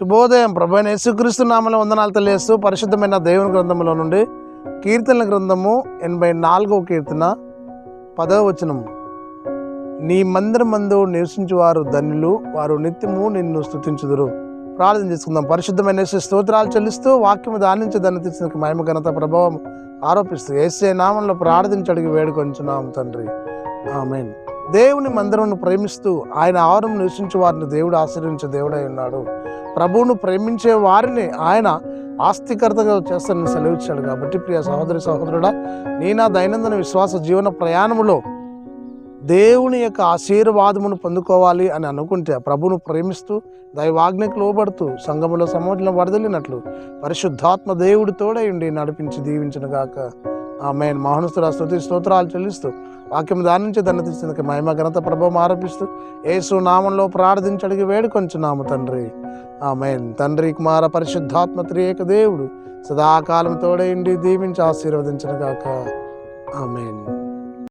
శుభోదయం. ప్రభువైన యేసుక్రీస్తు నామములో వందనాలు తెలియజేస్తూ పరిశుద్ధమైన దేవుని గ్రంథంలో నుండి కీర్తనల గ్రంథము 84వ కీర్తన 10వ వచనం. నీ మందిరమందు నివసించువారు ధన్యులు, వారు నిత్యము నిన్ను స్తుతించుదురు. ప్రార్థన చేసుకుందాం. పరిశుద్ధమైన యేసు స్తోత్రాలు చెల్లిస్తూ వాక్యము దానించి దాన్ని తీర్చిన మహిమ ఘనత ప్రభావం ఆరోపిస్తూ యేసే నామంలో ప్రార్థించడికి వేడుకొంచున్నాం తండ్రి. ఆమేన్. దేవుని మందిరమును ప్రేమిస్తూ ఆయన ఆవరణ నివసించే వారిని దేవుడు ఆశీర్వించే దేవుడై ఉన్నాడు. ప్రభువును ప్రేమించే వారిని ఆయన ఆస్తికర్తగా చేస్తానని సెలవిచ్చాడు. కాబట్టి ప్రియ సహోదరి సహోదరుడా, నీ నా దైనందిన విశ్వాస జీవన ప్రయాణములో దేవుని యొక్క ఆశీర్వాదమును పొందుకోవాలి అని అనుకుంటే ప్రభువును ప్రేమిస్తూ దైవాజ్ఞకు లోబడుతూ సంఘములో సమాజంలో వడదలినట్లు పరిశుద్ధాత్మ దేవుడి తోడై ఉండి నడిపించి దీవించను గాక. ఆమేన్. మహోన్నతుడా స్తుతి స్తోత్రాలు చెల్లిస్తూ వాక్యం దాని నుంచి దాన్ని తీర్చినందుకు మహిమ ఘనత ప్రభావం ఆరోపిస్తూ యేసు నామంలో ప్రార్థించడికి వేడుకొంచున్నాము తండ్రి. ఆమేన్. తండ్రి కుమార పరిశుద్ధాత్మ త్రియేక దేవుడు సదాకాలం తోడై ఉండి దీవించి ఆశీర్వదించను గాక. ఆమేన్.